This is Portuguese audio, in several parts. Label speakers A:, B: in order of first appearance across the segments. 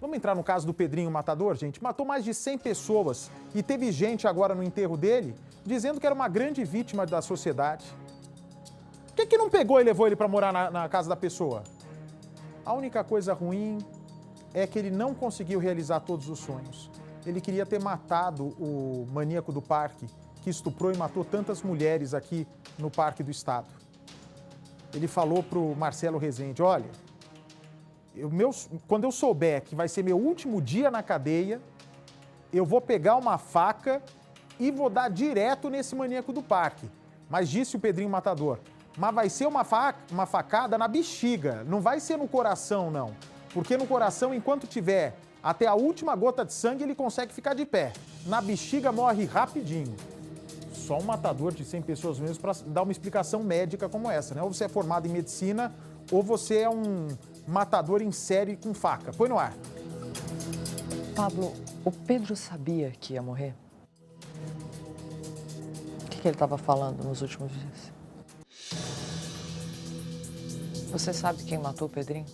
A: Vamos entrar no caso do Pedrinho Matador, gente? Matou mais de 100 pessoas e teve gente agora no enterro dele dizendo que era uma grande vítima da sociedade. Por que não pegou e levou ele para morar na casa da pessoa? A única coisa ruim é que ele não conseguiu realizar todos os sonhos. Ele queria ter matado o maníaco do parque, que estuprou e matou tantas mulheres aqui no Parque do Estado. Ele falou para o Marcelo Rezende, olha, quando eu souber que vai ser meu último dia na cadeia, eu vou pegar uma faca e vou dar direto nesse maníaco do parque. Mas disse o Pedrinho Matador, mas vai ser uma facada na bexiga, não vai ser no coração, não. Porque no coração, enquanto tiver até a última gota de sangue, ele consegue ficar de pé. Na bexiga morre rapidinho. Só um matador de 100 pessoas mesmo para dar uma explicação médica como essa, né? Ou você é formado em medicina, ou você é um matador em série com faca. Põe no ar.
B: Pablo, o Pedro sabia que ia morrer? O que ele estava falando nos últimos dias? Você sabe quem matou o Pedrinho?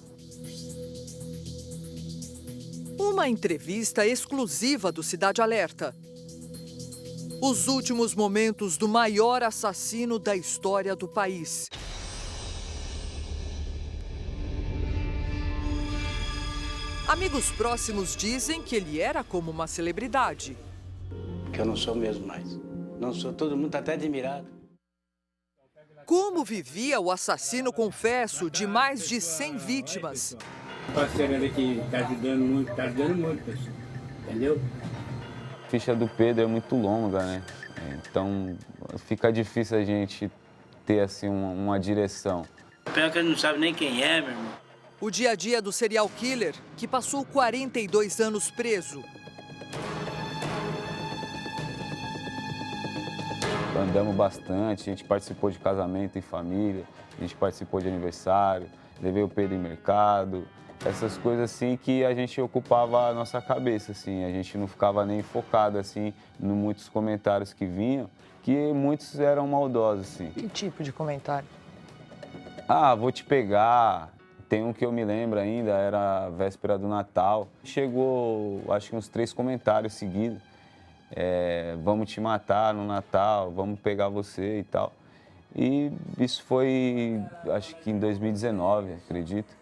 C: Uma entrevista exclusiva do Cidade Alerta. Os últimos momentos do maior assassino da história do país. Amigos próximos dizem que ele era como uma celebridade.
D: Que eu não sou mesmo mais. Não sou, todo mundo está até admirado.
C: Como vivia o assassino confesso de mais de 100 vítimas?
D: O parceiro ali que está ajudando muito, pessoal. Entendeu?
E: A ficha do Pedro é muito longa, né? Então fica difícil a gente ter assim uma direção.
D: Pior que ele não sabe nem quem é, meu irmão.
C: O dia a dia do serial killer, que passou 42 anos preso.
E: Andamos bastante, a gente participou de casamento em família, a gente participou de aniversário, levei o Pedro em mercado, essas coisas assim que a gente ocupava a nossa cabeça, assim, a gente não ficava nem focado assim em muitos comentários que vinham, que muitos eram maldosos, assim.
B: Que tipo de comentário?
E: Ah, vou te pegar. Tem um que eu me lembro ainda, era a véspera do Natal. Chegou, acho que uns 3 comentários seguidos. Vamos te matar no Natal, vamos pegar você e tal. E isso foi, acho que em 2019, acredito.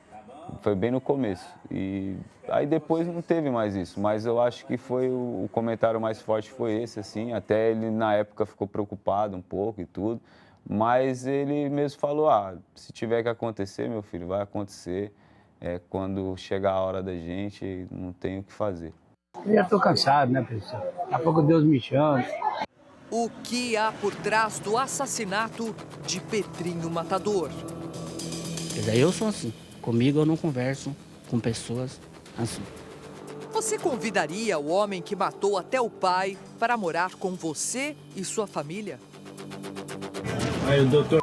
E: Foi bem no começo. E aí depois não teve mais isso, mas eu acho que foi o comentário mais forte foi esse, assim. Até ele na época ficou preocupado um pouco e tudo. Mas ele mesmo falou, se tiver que acontecer, meu filho, vai acontecer. Quando chegar a hora da gente, não tem o que fazer.
D: Eu já estou cansado, né, pessoal? Daqui a pouco Deus me chama.
C: O que há por trás do assassinato de Pedrinho Matador?
F: Eu sou assim. Comigo eu não converso com pessoas assim.
C: Você convidaria o homem que matou até o pai para morar com você e sua família?
D: Aí o doutor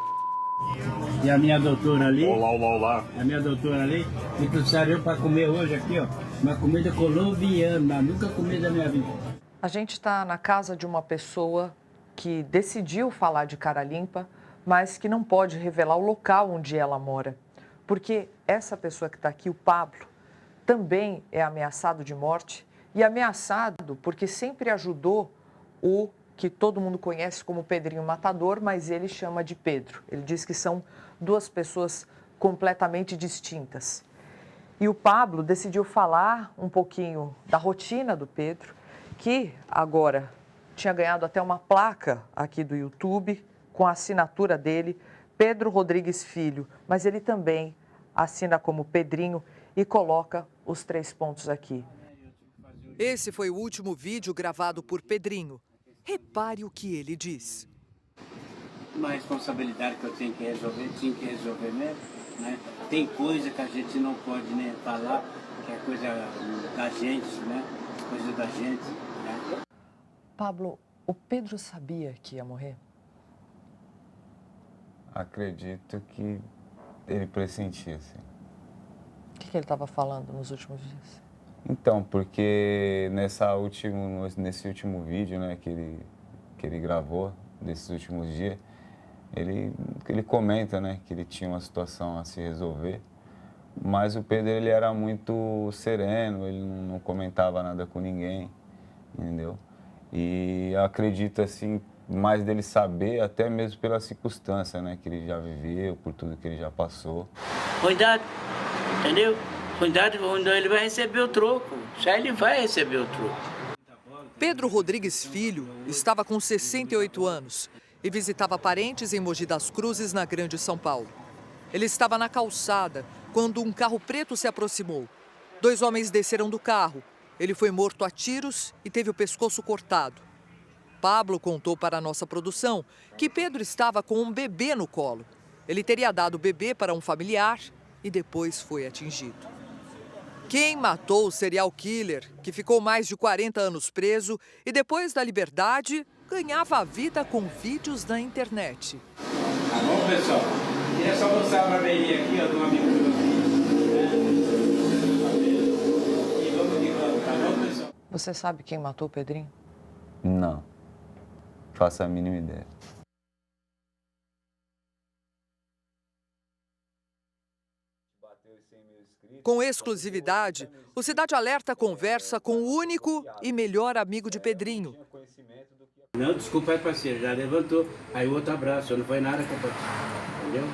D: e a minha doutora ali.
G: Olá.
D: A minha doutora ali me trouxeram eu para comer hoje aqui, ó. Uma comida colombiana, nunca comi da minha vida.
B: A gente está na casa de uma pessoa que decidiu falar de cara limpa, mas que não pode revelar o local onde ela mora. Porque essa pessoa que está aqui, o Pablo, também é ameaçado de morte e ameaçado porque sempre ajudou o que todo mundo conhece como Pedrinho Matador, mas ele chama de Pedro. Ele diz que são 2 pessoas completamente distintas. E o Pablo decidiu falar um pouquinho da rotina do Pedro, que agora tinha ganhado até uma placa aqui do YouTube com a assinatura dele, Pedro Rodrigues Filho, mas ele também assina como Pedrinho e coloca os 3 pontos aqui.
C: Esse foi o último vídeo gravado por Pedrinho. Repare o que ele diz.
D: Uma responsabilidade que eu tinha que resolver mesmo, né? Tem coisa que a gente não pode nem falar, que é coisa da gente, né? Coisa da gente, né?
B: Pablo, o Pedro sabia que ia morrer?
E: Acredito que ele pressentia, assim.
B: O que ele estava falando nos últimos dias?
E: Então, porque nesse último vídeo, né, que ele gravou, desses últimos dias, ele comenta, né, que ele tinha uma situação a se resolver, Mas o Pedro, ele era muito sereno, ele não comentava nada com ninguém, entendeu? E eu acredito, assim, mais dele saber, até mesmo pela circunstância, né, que ele já viveu, por tudo que ele já passou.
D: Cuidado, entendeu? Cuidado quando ele vai receber o troco. Já ele vai receber o troco.
C: Pedro Rodrigues Filho estava com 68 anos e visitava parentes em Mogi das Cruzes, na Grande São Paulo. Ele estava na calçada quando um carro preto se aproximou. 2 homens desceram do carro. Ele foi morto a tiros e teve o pescoço cortado. Pablo contou para a nossa produção que Pedro estava com um bebê no colo. Ele teria dado o bebê para um familiar e depois foi atingido. Quem matou o serial killer, que ficou mais de 40 anos preso e depois da liberdade, ganhava a vida com vídeos na internet.
D: Tá bom, pessoal? Queria só mostrar uma abelhinha aqui, ó, de um amigo do meu filho. E vamos de novo, tá bom, pessoal?
B: Você sabe quem matou o Pedrinho?
E: Não, faço a mínima ideia.
C: Com exclusividade, o Cidade Alerta conversa com o único e melhor amigo de Pedrinho.
D: Não, desculpa aí, parceiro, já levantou. Aí o outro abraço, não foi nada, compadre. Entendeu?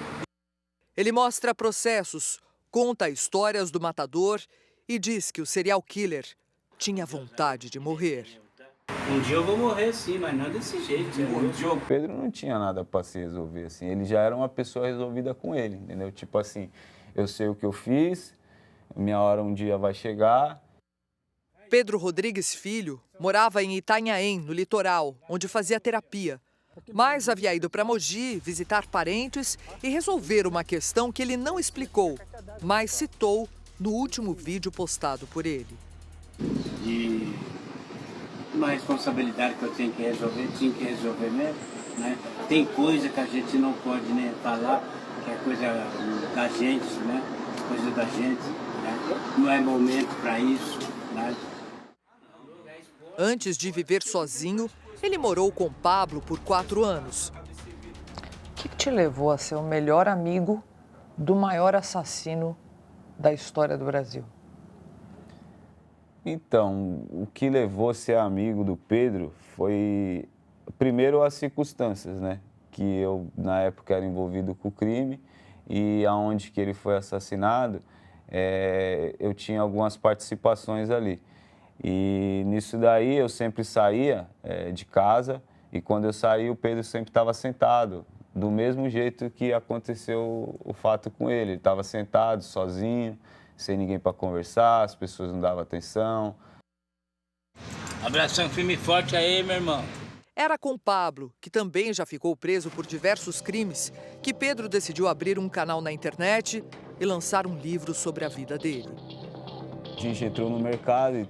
C: Ele mostra processos, conta histórias do matador e diz que o serial killer tinha vontade de morrer.
D: Um dia eu vou morrer sim, mas não desse jeito.
E: O Pedro não tinha nada para se resolver, assim. Ele já era uma pessoa resolvida com ele, entendeu? Tipo assim, eu sei o que eu fiz, minha hora um dia vai chegar.
C: Pedro Rodrigues Filho morava em Itanhaém, no litoral, onde fazia terapia. Mas havia ido para Mogi visitar parentes e resolver uma questão que ele não explicou, mas citou no último vídeo postado por ele.
D: E uma responsabilidade que eu tenho que resolver, tinha que resolver mesmo, né? Tem coisa que a gente não pode nem falar, que é coisa da gente, né? Coisa da gente, né? Não é momento para isso, né?
C: Antes de viver sozinho, ele morou com Pablo por 4 anos.
B: O que te levou a ser o melhor amigo do maior assassino da história do Brasil?
E: Então, o que levou a ser amigo do Pedro foi, primeiro, as circunstâncias, né? Que eu, na época, era envolvido com o crime e aonde que ele foi assassinado, eu tinha algumas participações ali. E nisso daí eu sempre saía de casa e quando eu saía o Pedro sempre estava sentado, do mesmo jeito que aconteceu o fato com ele. Ele estava sentado, sozinho, sem ninguém para conversar, as pessoas não davam atenção.
D: Abração firme e forte aí, meu irmão.
C: Era com Pablo, que também já ficou preso por diversos crimes, que Pedro decidiu abrir um canal na internet e lançar um livro sobre a vida dele.
E: A gente entrou no mercado e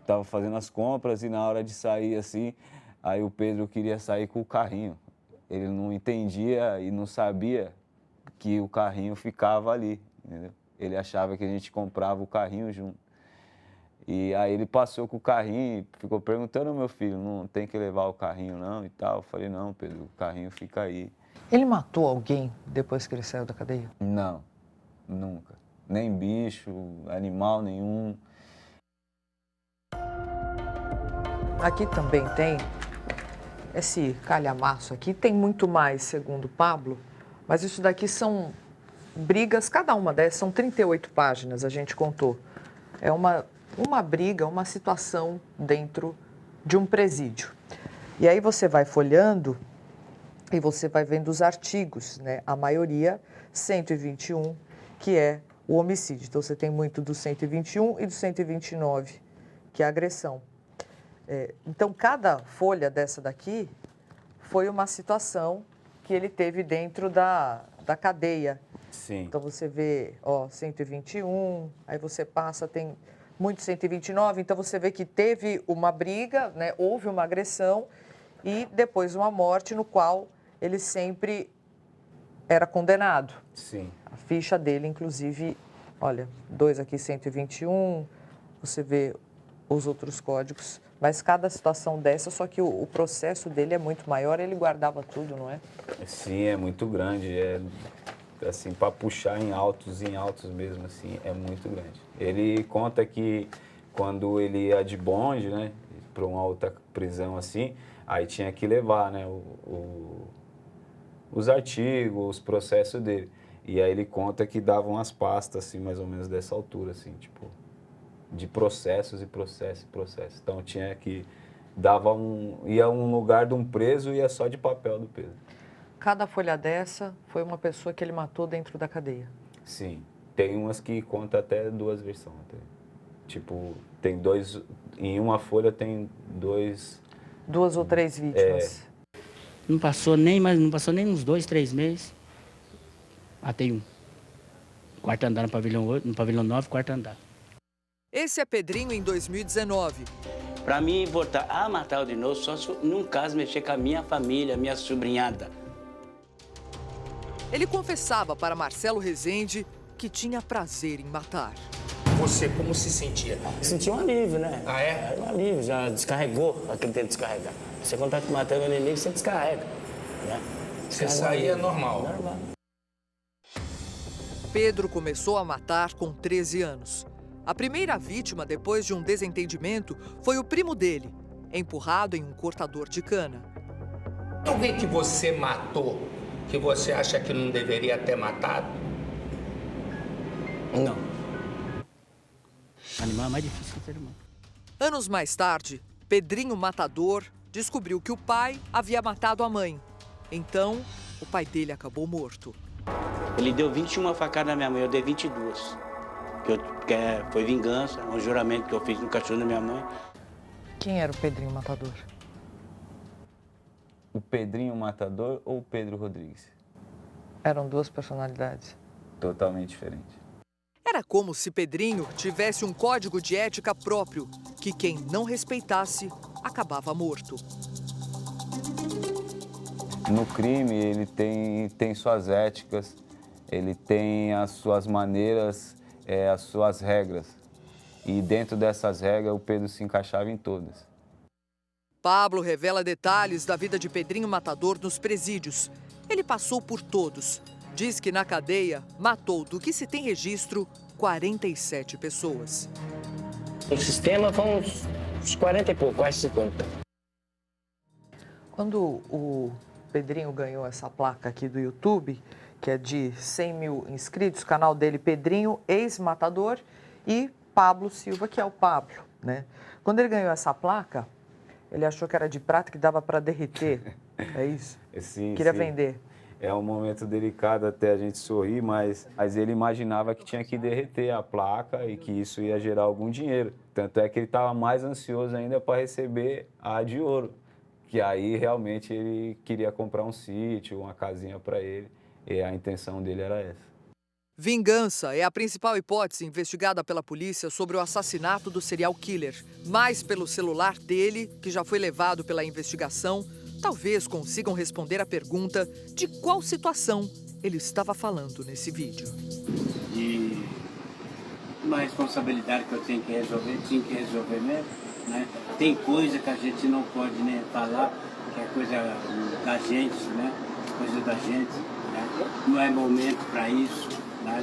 E: estava fazendo as compras e na hora de sair assim, aí o Pedro queria sair com o carrinho. Ele não entendia e não sabia que o carrinho ficava ali, entendeu? Ele achava que a gente comprava o carrinho junto. E aí ele passou com o carrinho e ficou perguntando ao meu filho, não tem que levar o carrinho não e tal. Eu falei, não, Pedro, o carrinho fica aí.
B: Ele matou alguém depois que ele saiu da cadeia?
E: Não, nunca. Nem bicho, animal nenhum.
B: Aqui também tem esse calhamaço aqui, tem muito mais, segundo Pablo, mas isso daqui são brigas, cada uma dessas são 38 páginas, a gente contou. É uma briga, uma situação dentro de um presídio. E aí você vai folhando e você vai vendo os artigos, né? A maioria, 121, que é o homicídio. Então você tem muito do 121 e do 129, que é a agressão. Então, cada folha dessa daqui foi uma situação que ele teve dentro da cadeia.
E: Sim.
B: Então, você vê, 121, aí você passa, tem muito 129, então você vê que teve uma briga, né, houve uma agressão e depois uma morte no qual ele sempre era condenado.
E: Sim.
B: A ficha dele, inclusive, olha, 2 aqui, 121, você vê os outros códigos. Mas cada situação dessa, só que o processo dele é muito maior, ele guardava tudo, não é?
E: Sim, é muito grande. assim, para puxar em altos mesmo, assim, é muito grande. Ele conta que quando ele ia de bonde, né, para uma outra prisão assim, aí tinha que levar, né, os artigos, os processos dele. E aí ele conta que davam umas pastas, assim, mais ou menos dessa altura, assim, tipo, de processos e processos e processos. Então tinha que, ia a um lugar de um preso e ia só de papel do preso. Cada
B: folha dessa foi uma pessoa que ele matou dentro da cadeia?
E: Sim, tem umas que conta até 2 versões. Tipo, tem 2, em uma folha tem 2...
B: 2 ou 3 vítimas.
F: Não passou nem uns 2, 3 meses. Matei um. Quarto andar no pavilhão 8, no pavilhão 9, quarto andar.
C: Esse é Pedrinho em 2019.
G: Para mim, voltar a matar de novo, só se num caso mexer com a minha família, minha sobrinhada.
C: Ele confessava para Marcelo Rezende que tinha prazer em matar.
H: Você como se sentia?
G: Senti um alívio, né?
H: Ah, é?
G: Um alívio, já descarregou aquele tempo de descarregar. Você quando tá matando o inimigo, você descarrega. Né?
H: Você saía normal?
G: Normal.
C: Pedro começou a matar com 13 anos. A primeira vítima, depois de um desentendimento, foi o primo dele, empurrado em um cortador de cana.
H: Alguém que você matou, que você acha que não deveria ter matado?
G: Não.
F: Animal é mais difícil que ser humano.
C: Anos mais tarde, Pedrinho Matador descobriu que o pai havia matado a mãe. Então, o pai dele acabou morto.
G: Ele deu 21 facadas na minha mãe, eu dei 22. Foi vingança, um juramento que eu fiz no cachorro da minha mãe.
B: Quem era o Pedrinho Matador?
E: O Pedrinho Matador ou o Pedro Rodrigues?
B: Eram 2 personalidades.
E: Totalmente diferentes.
C: Era como se Pedrinho tivesse um código de ética próprio, que quem não respeitasse acabava morto.
E: No crime, ele tem suas éticas, ele tem as suas maneiras, as suas regras. E dentro dessas regras, o Pedro se encaixava em todas.
C: Pablo revela detalhes da vida de Pedrinho Matador nos presídios. Ele passou por todos. Diz que na cadeia matou, do que se tem registro, 47 pessoas.
G: No sistema foram uns 40 e pouco, quase 50.
B: Quando o Pedrinho ganhou essa placa aqui do YouTube, que é de 100 mil inscritos, o canal dele Pedrinho, ex-matador, e Pablo Silva, que é o Pablo, né? Quando ele ganhou essa placa, ele achou que era de prata, que dava para derreter, é isso?
E: Sim,
B: Queria
E: sim.
B: vender.
E: É um momento delicado até a gente sorrir, mas ele imaginava que tinha que derreter a placa e que isso ia gerar algum dinheiro. Tanto é que ele estava mais ansioso ainda para receber a de ouro, que aí realmente ele queria comprar um sítio, uma casinha para ele, e a intenção dele era essa.
C: Vingança é a principal hipótese investigada pela polícia sobre o assassinato do serial killer. Mas pelo celular dele, que já foi levado pela investigação, talvez consigam responder a pergunta de qual situação ele estava falando nesse vídeo.
D: De uma responsabilidade que eu tinha que resolver mesmo, né? Tem coisa que a gente não pode nem falar, que é coisa da gente, né? Coisa da gente, né? Não é momento para isso, né?